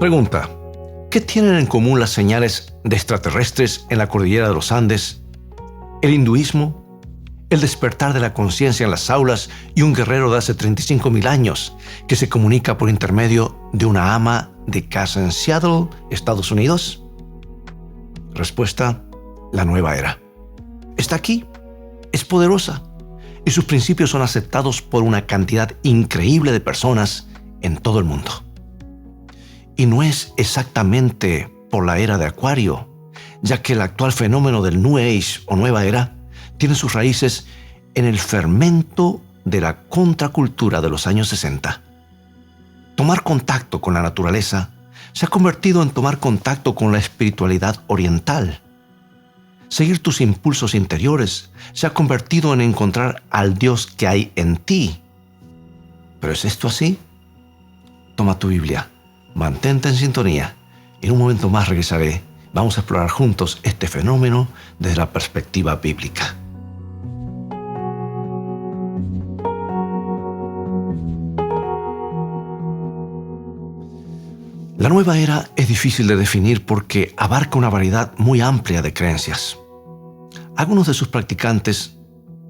Pregunta: ¿qué tienen en común las señales de extraterrestres en la cordillera de los Andes, el hinduismo, el despertar de la conciencia en las aulas y un guerrero de hace 35,000 años que se comunica por intermedio de una ama de casa en Seattle, Estados Unidos? Respuesta: la nueva era. Está aquí, es poderosa y sus principios son aceptados por una cantidad increíble de personas en todo el mundo. Y no es exactamente por la era de Acuario, ya que el actual fenómeno del New Age o nueva era tiene sus raíces en el fermento de la contracultura de los años 60. Tomar contacto con la naturaleza se ha convertido en tomar contacto con la espiritualidad oriental. Seguir tus impulsos interiores se ha convertido en encontrar al Dios que hay en ti. ¿Pero es esto así? Toma tu Biblia, mantente en sintonía. En un momento más regresaré. Vamos a explorar juntos este fenómeno desde la perspectiva bíblica. La nueva era es difícil de definir porque abarca una variedad muy amplia de creencias. Algunos de sus practicantes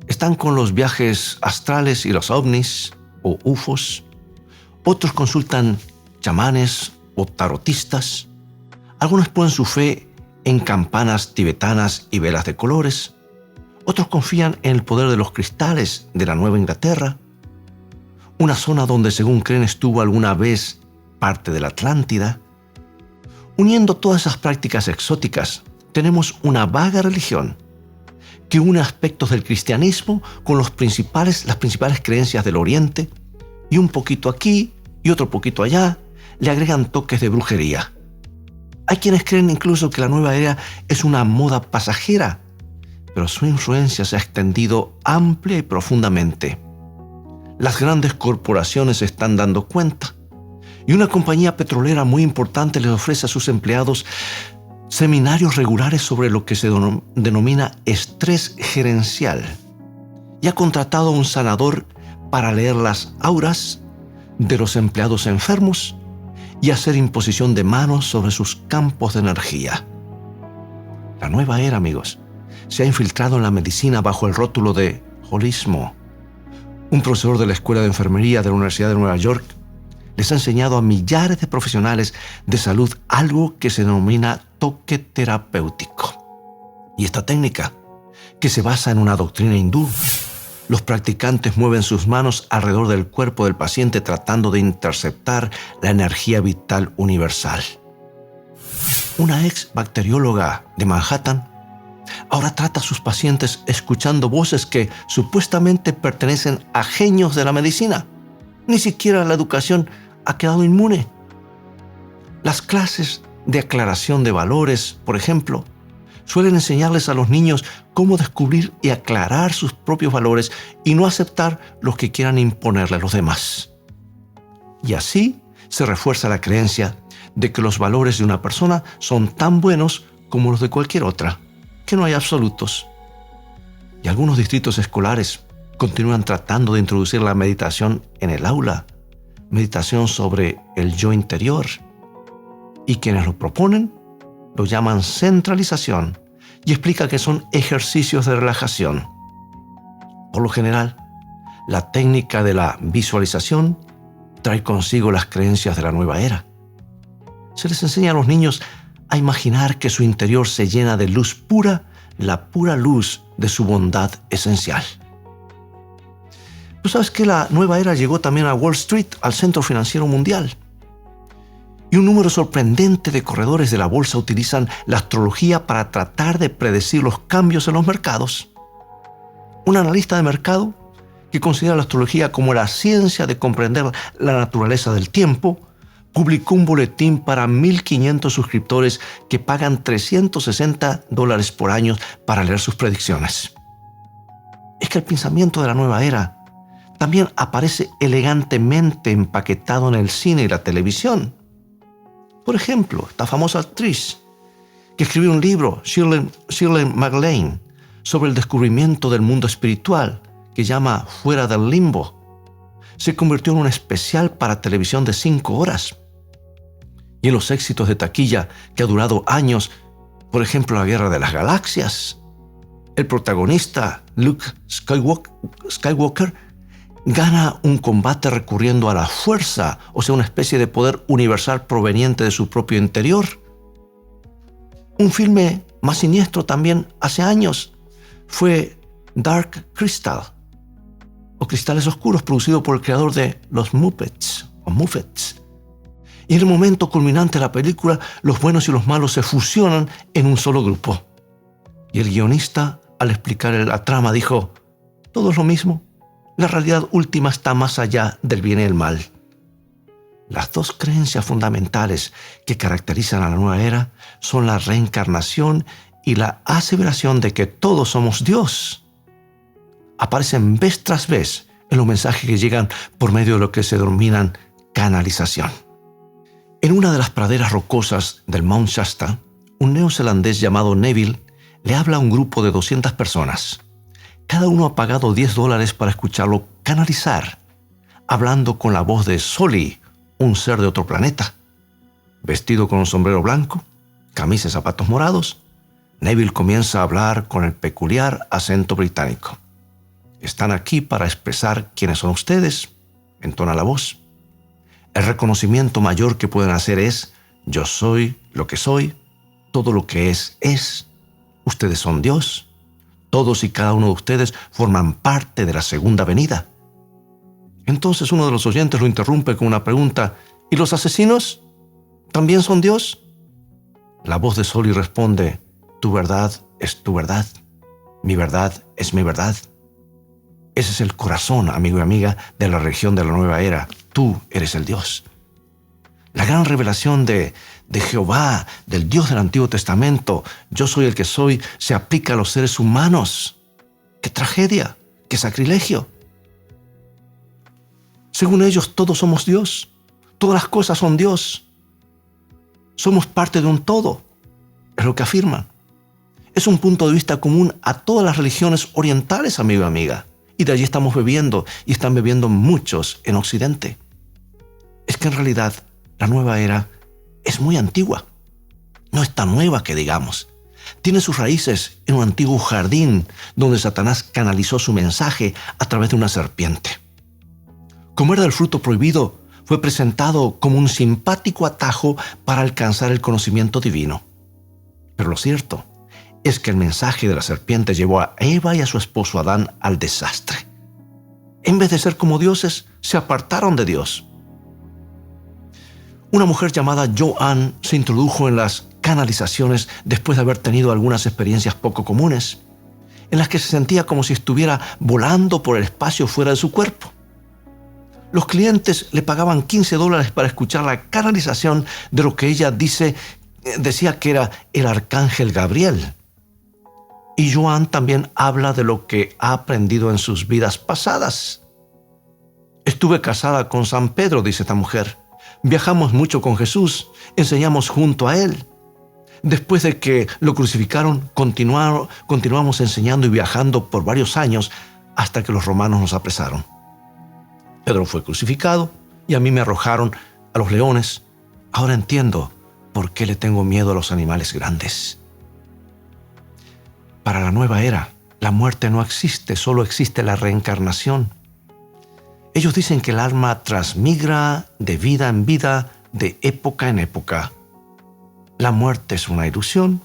están con los viajes astrales y los ovnis o UFOs. Otros consultan chamanes o tarotistas. Algunos ponen su fe en campanas tibetanas y velas de colores. Otros confían en el poder de los cristales de la Nueva Inglaterra, una zona donde, según creen, estuvo alguna vez parte de la Atlántida. Uniendo todas esas prácticas exóticas, tenemos una vaga religión que une aspectos del cristianismo con las principales creencias del Oriente, y un poquito aquí y otro poquito allá le agregan toques de brujería. Hay quienes creen incluso que la nueva era es una moda pasajera, pero su influencia se ha extendido amplia y profundamente. Las grandes corporaciones se están dando cuenta, y una compañía petrolera muy importante les ofrece a sus empleados seminarios regulares sobre lo que se denomina estrés gerencial, y ha contratado a un sanador para leer las auras de los empleados enfermos y hacer imposición de manos sobre sus campos de energía. La nueva era, amigos, se ha infiltrado en la medicina bajo el rótulo de holismo. Un profesor de la Escuela de Enfermería de la Universidad de Nueva York les ha enseñado a millares de profesionales de salud algo que se denomina toque terapéutico. Y esta técnica, que se basa en una doctrina hindú, los practicantes mueven sus manos alrededor del cuerpo del paciente tratando de interceptar la energía vital universal. Una ex bacterióloga de Manhattan ahora trata a sus pacientes escuchando voces que supuestamente pertenecen a genios de la medicina. Ni siquiera la educación ha quedado inmune. Las clases de aclaración de valores, por ejemplo, suelen enseñarles a los niños cómo descubrir y aclarar sus propios valores y no aceptar los que quieran imponerle a los demás. Y así se refuerza la creencia de que los valores de una persona son tan buenos como los de cualquier otra, que no hay absolutos. Y algunos distritos escolares continúan tratando de introducir la meditación en el aula, meditación sobre el yo interior, y quienes lo proponen lo llaman centralización y explica que son ejercicios de relajación. Por lo general, la técnica de la visualización trae consigo las creencias de la nueva era. Se les enseña a los niños a imaginar que su interior se llena de luz pura, la pura luz de su bondad esencial. Tú sabes que la nueva era llegó también a Wall Street, al centro financiero mundial. Y un número sorprendente de corredores de la bolsa utilizan la astrología para tratar de predecir los cambios en los mercados. Un analista de mercado que considera la astrología como la ciencia de comprender la naturaleza del tiempo, publicó un boletín para 1,500 suscriptores que pagan $360 por año para leer sus predicciones. Es que el pensamiento de la nueva era también aparece elegantemente empaquetado en el cine y la televisión. Por ejemplo, esta famosa actriz que escribió un libro, Shirley MacLaine, sobre el descubrimiento del mundo espiritual, que llama Fuera del Limbo, se convirtió en un especial para televisión de 5 horas. y en los éxitos de taquilla que ha durado años, por ejemplo, la Guerra de las Galaxias. El protagonista, Luke Skywalker, gana un combate recurriendo a la fuerza, o sea, una especie de poder universal proveniente de su propio interior. Un filme más siniestro también hace años fue Dark Crystal, o Cristales Oscuros, producido por el creador de los Muppets. Y en el momento culminante de la película, los buenos y los malos se fusionan en un solo grupo. Y el guionista, al explicar la trama, dijo: todo es lo mismo. La realidad última está más allá del bien y el mal. Las dos creencias fundamentales que caracterizan a la nueva era son la reencarnación y la aseveración de que todos somos Dios. Aparecen vez tras vez en los mensajes que llegan por medio de lo que se denominan canalización. En una de las praderas rocosas del Mount Shasta, un neozelandés llamado Neville le habla a un grupo de 200 personas. Cada uno ha pagado $10 para escucharlo canalizar, hablando con la voz de Soli, un ser de otro planeta. Vestido con un sombrero blanco, camisa y zapatos morados, Neville comienza a hablar con el peculiar acento británico. «Están aquí para expresar quiénes son ustedes», entona la voz. «El reconocimiento mayor que pueden hacer es: yo soy lo que soy, todo lo que es. Ustedes son Dios. Todos y cada uno de ustedes forman parte de la segunda venida». Entonces uno de los oyentes lo interrumpe con una pregunta: ¿y los asesinos también son Dios? La voz de Soli responde: tu verdad es tu verdad, mi verdad es mi verdad. Ese es el corazón, amigo y amiga, de la religión de la nueva era. Tú eres el Dios. La gran revelación de Jehová, del Dios del Antiguo Testamento, yo soy el que soy, se aplica a los seres humanos. ¡Qué tragedia! ¡Qué sacrilegio! Según ellos, todos somos Dios. Todas las cosas son Dios. Somos parte de un todo, es lo que afirman. Es un punto de vista común a todas las religiones orientales, amigo y amiga. Y de allí estamos bebiendo, y están bebiendo muchos en Occidente. Es que en realidad la nueva era es muy antigua. No es tan nueva que digamos. Tiene sus raíces en un antiguo jardín donde Satanás canalizó su mensaje a través de una serpiente. Comer del fruto prohibido fue presentado como un simpático atajo para alcanzar el conocimiento divino. Pero lo cierto es que el mensaje de la serpiente llevó a Eva y a su esposo Adán al desastre. En vez de ser como dioses, se apartaron de Dios. Una mujer llamada Joan se introdujo en las canalizaciones después de haber tenido algunas experiencias poco comunes, en las que se sentía como si estuviera volando por el espacio fuera de su cuerpo. Los clientes le pagaban $15 para escuchar la canalización de lo que ella decía que era el arcángel Gabriel. Y Joan también habla de lo que ha aprendido en sus vidas pasadas. Estuve casada con San Pedro, dice esta mujer. Viajamos mucho con Jesús, enseñamos junto a Él. Después de que lo crucificaron, continuamos enseñando y viajando por varios años hasta que los romanos nos apresaron. Pedro fue crucificado y a mí me arrojaron a los leones. Ahora entiendo por qué le tengo miedo a los animales grandes. Para la nueva era, la muerte no existe, solo existe la reencarnación. Ellos dicen que el alma transmigra de vida en vida, de época en época. La muerte es una ilusión,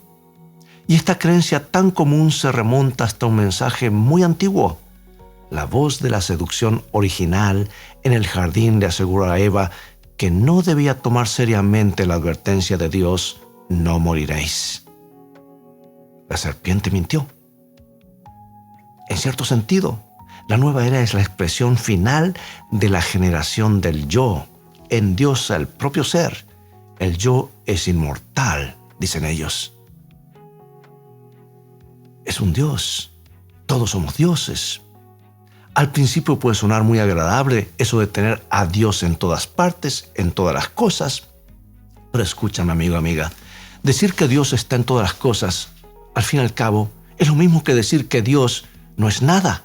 y esta creencia tan común se remonta hasta un mensaje muy antiguo. La voz de la seducción original en el jardín le aseguró a Eva que no debía tomar seriamente la advertencia de Dios: no moriréis. La serpiente mintió. En cierto sentido, la nueva era es la expresión final de la generación del yo. Endiosa el propio ser. El yo es inmortal, dicen ellos. Es un Dios. Todos somos dioses. Al principio puede sonar muy agradable eso de tener a Dios en todas partes, en todas las cosas. Pero escúchame, amigo, amiga. Decir que Dios está en todas las cosas, al fin y al cabo, es lo mismo que decir que Dios no es nada.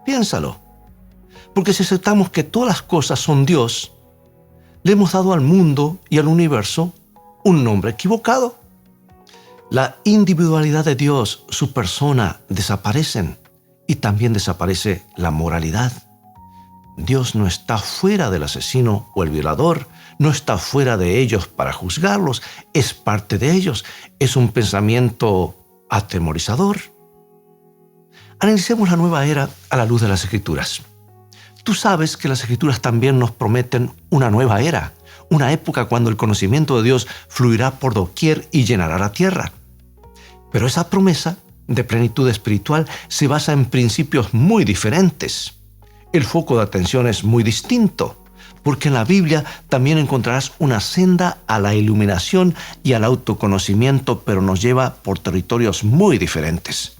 Piénsalo. Porque si aceptamos que todas las cosas son Dios, Le hemos dado al mundo y al universo un nombre equivocado. La individualidad de Dios, su persona, desaparecen y también desaparece la moralidad. Dios no está fuera del asesino o el violador, no está fuera de ellos para juzgarlos, es parte de ellos. Es un pensamiento atemorizador. Analicemos la nueva era a la luz de las Escrituras. Tú sabes que las Escrituras también nos prometen una nueva era, una época cuando el conocimiento de Dios fluirá por doquier y llenará la tierra. Pero esa promesa de plenitud espiritual se basa en principios muy diferentes. El foco de atención es muy distinto, porque en la Biblia también encontrarás una senda a la iluminación y al autoconocimiento, pero nos lleva por territorios muy diferentes.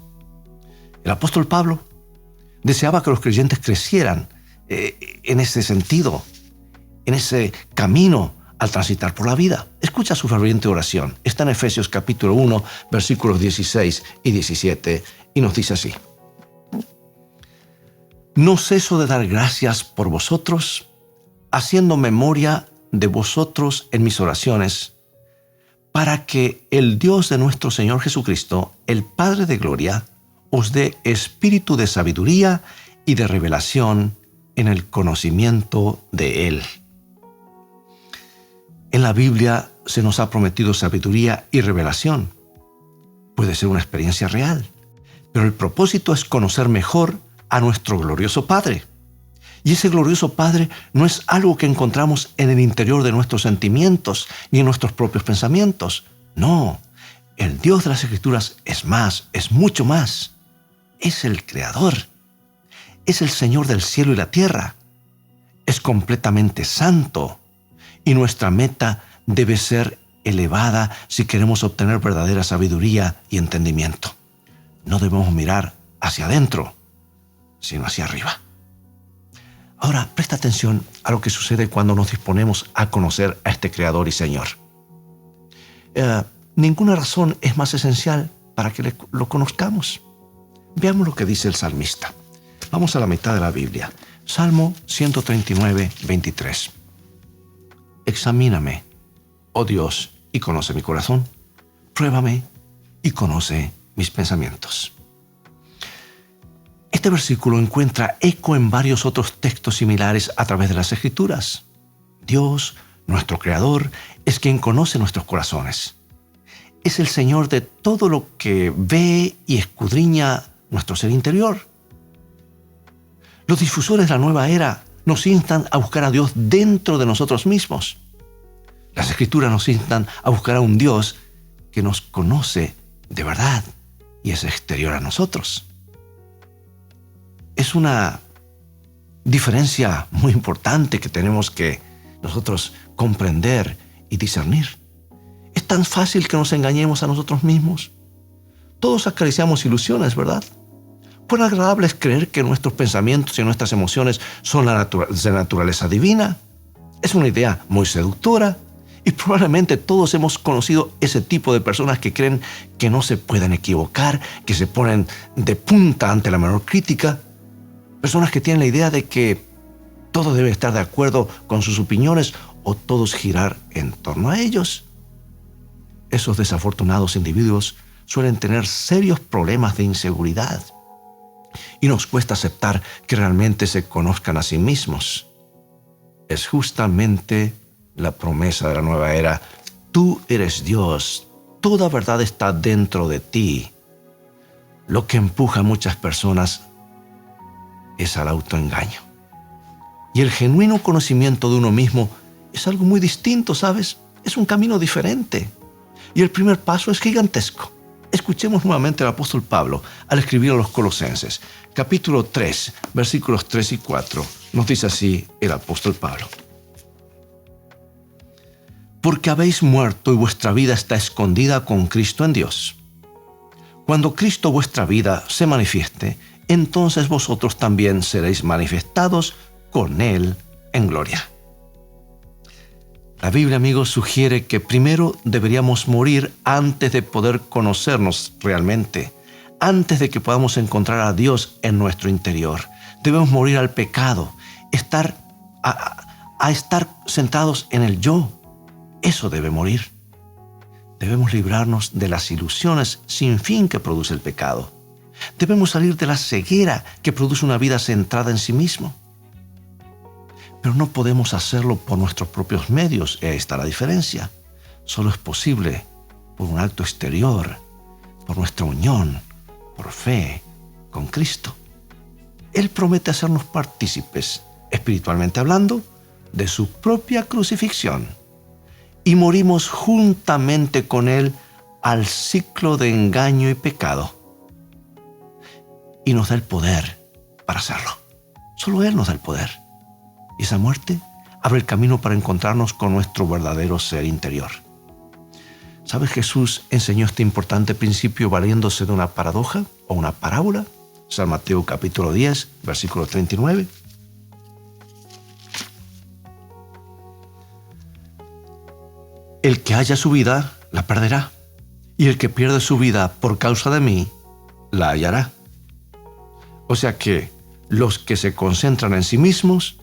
El apóstol Pablo deseaba que los creyentes crecieran en ese sentido, en ese camino al transitar por la vida. Escucha su ferviente oración. Está en Efesios capítulo 1, versículos 16 y 17, y nos dice así: No ceso de dar gracias por vosotros, haciendo memoria de vosotros en mis oraciones, para que el Dios de nuestro Señor Jesucristo, el Padre de gloria, os dé espíritu de sabiduría y de revelación en el conocimiento de Él. En la Biblia se nos ha prometido sabiduría y revelación. Puede ser una experiencia real, pero el propósito es conocer mejor a nuestro glorioso Padre. Y ese glorioso Padre no es algo que encontramos en el interior de nuestros sentimientos ni en nuestros propios pensamientos. No, el Dios de las Escrituras es más, es mucho más. Es el Creador. Es el Señor del cielo y la tierra. Es completamente santo. Y nuestra meta debe ser elevada si queremos obtener verdadera sabiduría y entendimiento. No debemos mirar hacia adentro, sino hacia arriba. Ahora, presta atención a lo que sucede cuando nos disponemos a conocer a este Creador y Señor. Ninguna razón es más esencial para que lo conozcamos. Veamos lo que dice el salmista. Vamos a la mitad de la Biblia. Salmo 139, 23. Examíname, oh Dios, y conoce mi corazón. Pruébame y conoce mis pensamientos. Este versículo encuentra eco en varios otros textos similares a través de las Escrituras. Dios, nuestro Creador, es quien conoce nuestros corazones. Es el Señor de todo lo que ve y escudriña nuestro ser interior. Los difusores de la nueva era nos instan a buscar a Dios dentro de nosotros mismos. Las Escrituras nos instan a buscar a un Dios que nos conoce de verdad y es exterior a nosotros. Es una diferencia muy importante que tenemos que nosotros comprender y discernir. Es tan fácil que nos engañemos a nosotros mismos. Todos acariciamos ilusiones, ¿verdad? Cuán agradable es creer que nuestros pensamientos y nuestras emociones son de naturaleza divina. Es una idea muy seductora y probablemente todos hemos conocido ese tipo de personas que creen que no se pueden equivocar, que se ponen de punta ante la menor crítica. Personas que tienen la idea de que todo debe estar de acuerdo con sus opiniones o todos girar en torno a ellos. Esos desafortunados individuos suelen tener serios problemas de inseguridad y nos cuesta aceptar que realmente se conozcan a sí mismos. Es justamente la promesa de la nueva era. Tú eres Dios, toda verdad está dentro de ti. Lo que empuja a muchas personas es al autoengaño. Y el genuino conocimiento de uno mismo es algo muy distinto, ¿sabes? Es un camino diferente. Y el primer paso es gigantesco. Escuchemos nuevamente al apóstol Pablo al escribir a los Colosenses, capítulo 3, versículos 3 y 4. Nos dice así el apóstol Pablo: Porque habéis muerto y vuestra vida está escondida con Cristo en Dios. Cuando Cristo vuestra vida se manifieste, entonces vosotros también seréis manifestados con Él en gloria. La Biblia, amigos, sugiere que primero deberíamos morir antes de poder conocernos realmente, antes de que podamos encontrar a Dios en nuestro interior. Debemos morir al pecado, estar a estar centrados en el yo. Eso debe morir. Debemos librarnos de las ilusiones sin fin que produce el pecado. Debemos salir de la ceguera que produce una vida centrada en sí mismo. Pero no podemos hacerlo por nuestros propios medios. Ahí está la diferencia. Solo es posible por un acto exterior, por nuestra unión, por fe con Cristo. Él promete hacernos partícipes, espiritualmente hablando, de su propia crucifixión. Y morimos juntamente con Él al ciclo de engaño y pecado. Y nos da el poder para hacerlo. Solo Él nos da el poder. Y esa muerte abre el camino para encontrarnos con nuestro verdadero ser interior. ¿Sabes? Jesús enseñó este importante principio valiéndose de una paradoja o una parábola. San Mateo capítulo 10, versículo 39. El que haya su vida, la perderá. Y el que pierde su vida por causa de mí, la hallará. O sea que los que se concentran en sí mismos,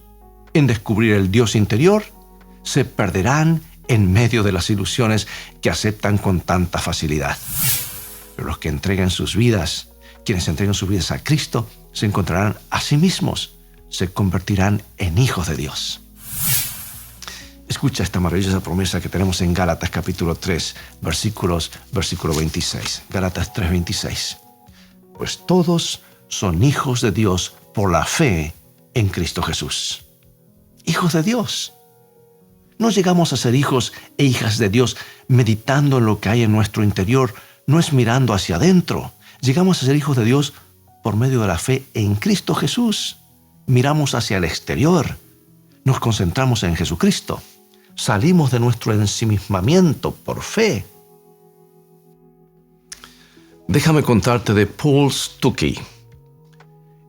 en descubrir el Dios interior, se perderán en medio de las ilusiones que aceptan con tanta facilidad. Pero los que entreguen sus vidas, quienes entreguen sus vidas a Cristo, se encontrarán a sí mismos, se convertirán en hijos de Dios. Escucha esta maravillosa promesa que tenemos en Gálatas capítulo 3, versículo 26. Gálatas 3, 26. Pues todos son hijos de Dios por la fe en Cristo Jesús. Hijos de Dios. No llegamos a ser hijos e hijas de Dios meditando en lo que hay en nuestro interior, no es mirando hacia adentro. Llegamos a ser hijos de Dios por medio de la fe en Cristo Jesús. Miramos hacia el exterior, nos concentramos en Jesucristo. Salimos de nuestro ensimismamiento por fe. Déjame contarte de Paul Stuckey.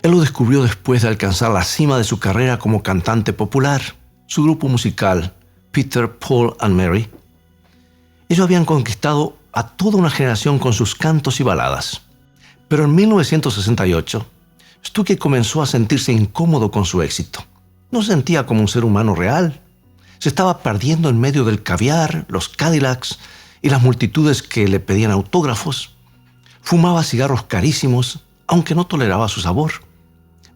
Él lo descubrió después de alcanzar la cima de su carrera como cantante popular. Su grupo musical, Peter, Paul and Mary, ellos habían conquistado a toda una generación con sus cantos y baladas. Pero en 1968, Stuckey comenzó a sentirse incómodo con su éxito. No se sentía como un ser humano real. Se estaba perdiendo en medio del caviar, los Cadillacs y las multitudes que le pedían autógrafos. Fumaba cigarros carísimos, aunque no toleraba su sabor.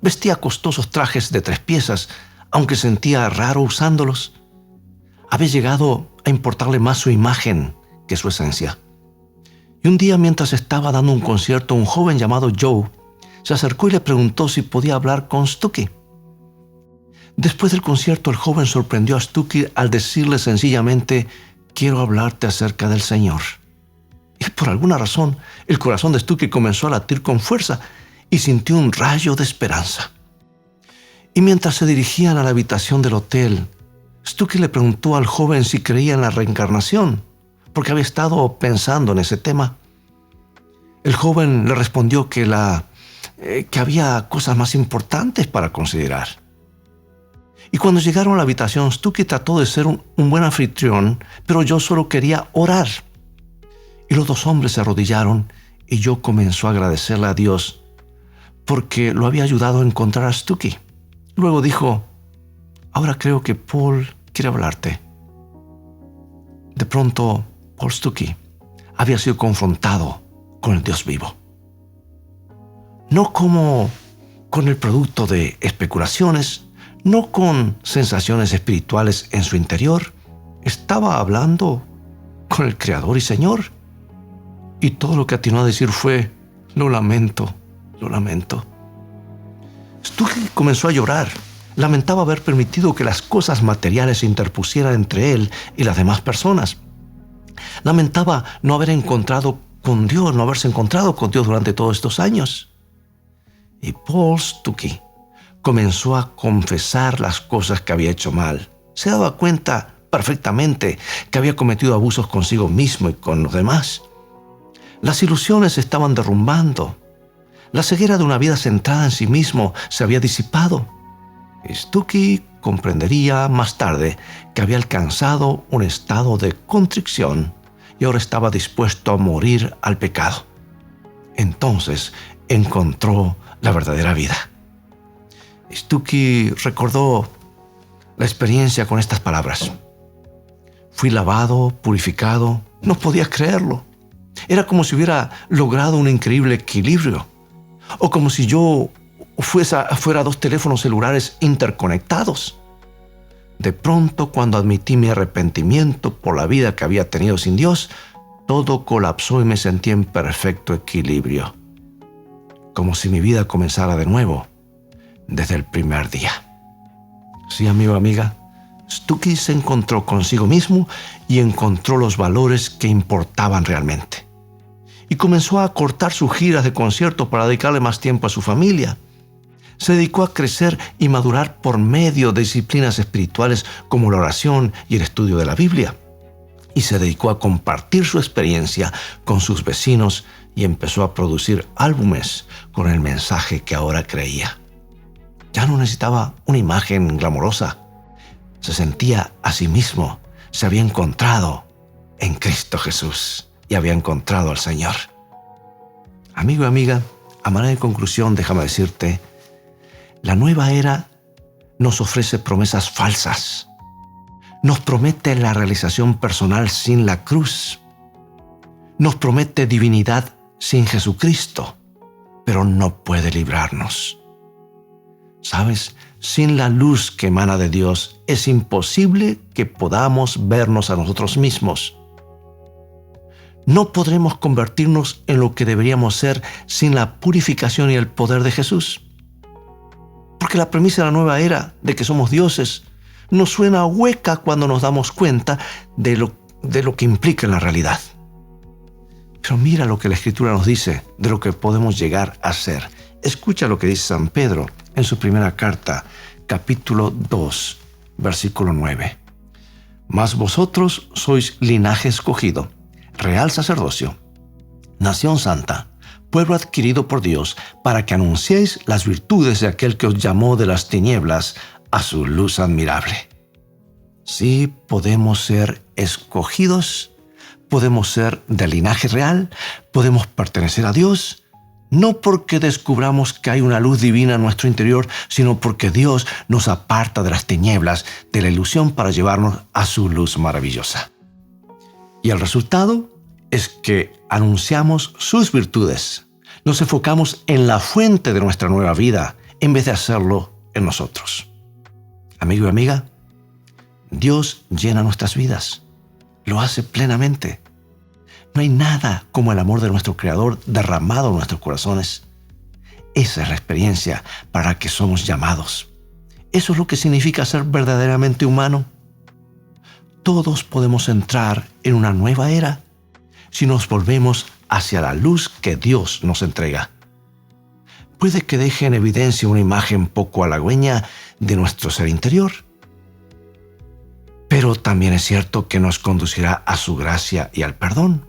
Vestía costosos trajes de 3 piezas, aunque sentía raro usándolos. Había llegado a importarle más su imagen que su esencia. Y un día, mientras estaba dando un concierto, un joven llamado Joe se acercó y le preguntó si podía hablar con Stuckey. Después del concierto, el joven sorprendió a Stuckey al decirle sencillamente: quiero hablarte acerca del Señor. Y por alguna razón, el corazón de Stuckey comenzó a latir con fuerza y sintió un rayo de esperanza. Y mientras se dirigían a la habitación del hotel, Stuckey le preguntó al joven si creía en la reencarnación, porque había estado pensando en ese tema. El joven le respondió que había cosas más importantes para considerar. Y cuando llegaron a la habitación, Stuckey trató de ser un buen anfitrión, pero yo solo quería orar. Y los 2 hombres se arrodillaron y yo comenzó a agradecerle a Dios porque lo había ayudado a encontrar a Stuckey. Luego dijo: ahora creo que Paul quiere hablarte. De pronto, Paul Stuckey había sido confrontado con el Dios vivo. No como con el producto de especulaciones, no con sensaciones espirituales en su interior. Estaba hablando con el Creador y Señor. Y todo lo que atinó a decir fue: lo lamento, lo lamento. Stuckey comenzó a llorar. Lamentaba haber permitido que las cosas materiales se interpusieran entre él y las demás personas. Lamentaba no haberse encontrado con Dios durante todos estos años. Y Paul Stuckey comenzó a confesar las cosas que había hecho mal. Se daba cuenta perfectamente que había cometido abusos consigo mismo y con los demás. Las ilusiones se estaban derrumbando. La ceguera de una vida centrada en sí mismo se había disipado. Stuckey comprendería más tarde que había alcanzado un estado de contrición y ahora estaba dispuesto a morir al pecado. Entonces encontró la verdadera vida. Stuckey recordó la experiencia con estas palabras. Fui lavado, purificado, no podía creerlo. Era como si hubiera logrado un increíble equilibrio, o como si yo fuera dos teléfonos celulares interconectados. De pronto, cuando admití mi arrepentimiento por la vida que había tenido sin Dios, todo colapsó y me sentí en perfecto equilibrio, como si mi vida comenzara de nuevo desde el primer día. Sí, amigo, amiga, Stuckey se encontró consigo mismo y encontró los valores que importaban realmente. Y comenzó a cortar sus giras de concierto para dedicarle más tiempo a su familia. Se dedicó a crecer y madurar por medio de disciplinas espirituales como la oración y el estudio de la Biblia. Y se dedicó a compartir su experiencia con sus vecinos y empezó a producir álbumes con el mensaje que ahora creía. Ya no necesitaba una imagen glamorosa. Se sentía a sí mismo. Se había encontrado en Cristo Jesús y había encontrado al Señor. Amigo y amiga, a manera de conclusión, déjame decirte, la nueva era nos ofrece promesas falsas. Nos promete la realización personal sin la cruz. Nos promete divinidad sin Jesucristo, pero no puede librarnos. ¿Sabes? Sin la luz que emana de Dios, es imposible que podamos vernos a nosotros mismos. No podremos convertirnos en lo que deberíamos ser sin la purificación y el poder de Jesús. Porque la premisa de la nueva era, de que somos dioses, nos suena hueca cuando nos damos cuenta de lo que implica en la realidad. Pero mira lo que la Escritura nos dice de lo que podemos llegar a ser. Escucha lo que dice San Pedro en su primera carta, capítulo 2, versículo 9. Mas vosotros sois linaje escogido, real sacerdocio, nación santa, pueblo adquirido por Dios, para que anunciéis las virtudes de aquel que os llamó de las tinieblas a su luz admirable. Sí, podemos ser escogidos, podemos ser de linaje real, podemos pertenecer a Dios, no porque descubramos que hay una luz divina en nuestro interior, sino porque Dios nos aparta de las tinieblas, de la ilusión, para llevarnos a su luz maravillosa. Y el resultado es que anunciamos sus virtudes. Nos enfocamos en la fuente de nuestra nueva vida en vez de hacerlo en nosotros. Amigo y amiga, Dios llena nuestras vidas. Lo hace plenamente. No hay nada como el amor de nuestro Creador derramado en nuestros corazones. Esa es la experiencia para la que somos llamados. Eso es lo que significa ser verdaderamente humano. Todos podemos entrar en una nueva era si nos volvemos hacia la luz que Dios nos entrega. Puede que deje en evidencia una imagen poco halagüeña de nuestro ser interior, pero también es cierto que nos conducirá a su gracia y al perdón,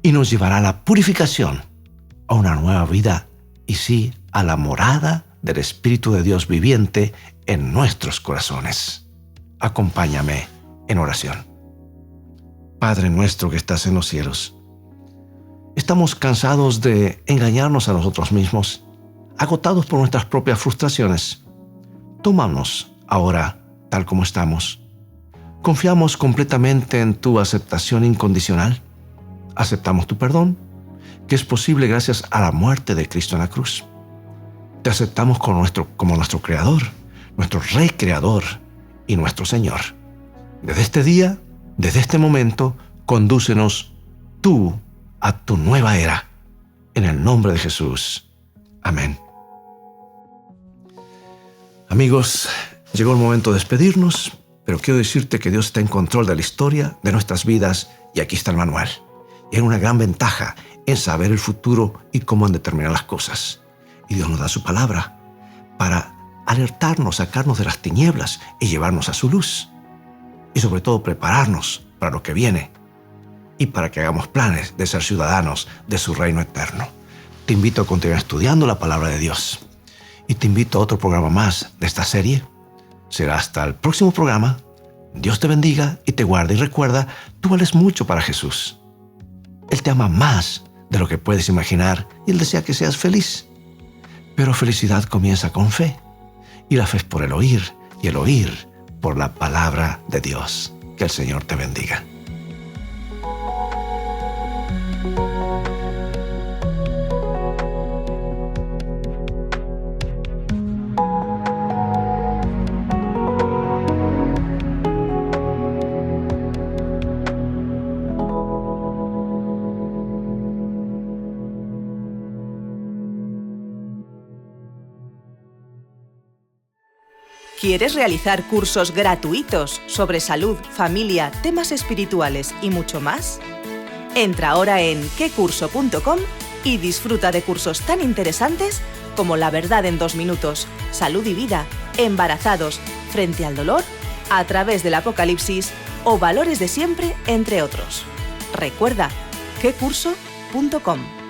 y nos llevará a la purificación, a una nueva vida, y sí, a la morada del Espíritu de Dios viviente en nuestros corazones. Acompáñame en oración. Padre nuestro que estás en los cielos, estamos cansados de engañarnos a nosotros mismos, agotados por nuestras propias frustraciones. Tómanos ahora tal como estamos. Confiamos completamente en tu aceptación incondicional. Aceptamos tu perdón, que es posible gracias a la muerte de Cristo en la cruz. Te aceptamos como nuestro Creador, nuestro Rey Creador y nuestro Señor. Desde este día, desde este momento, condúcenos tú a tu nueva era. En el nombre de Jesús. Amén. Amigos, llegó el momento de despedirnos, pero quiero decirte que Dios está en control de la historia, de nuestras vidas, y aquí está el manual. Y hay una gran ventaja en saber el futuro y cómo han de terminar las cosas. Y Dios nos da su palabra para alertarnos, sacarnos de las tinieblas y llevarnos a su luz. Y sobre todo prepararnos para lo que viene y para que hagamos planes de ser ciudadanos de su reino eterno. Te invito a continuar estudiando la palabra de Dios. Y te invito a otro programa más de esta serie. Será hasta el próximo programa. Dios te bendiga y te guarde. Y recuerda, tú vales mucho para Jesús. Él te ama más de lo que puedes imaginar y Él desea que seas feliz. Pero felicidad comienza con fe. Y la fe es por el oír. y el oír por la palabra de Dios. Que el Señor te bendiga. ¿Quieres realizar cursos gratuitos sobre salud, familia, temas espirituales y mucho más? Entra ahora en quecurso.com y disfruta de cursos tan interesantes como La verdad en 2 minutos, Salud y vida, Embarazados, Frente al dolor, A través del Apocalipsis o Valores de siempre, entre otros. Recuerda, quecurso.com.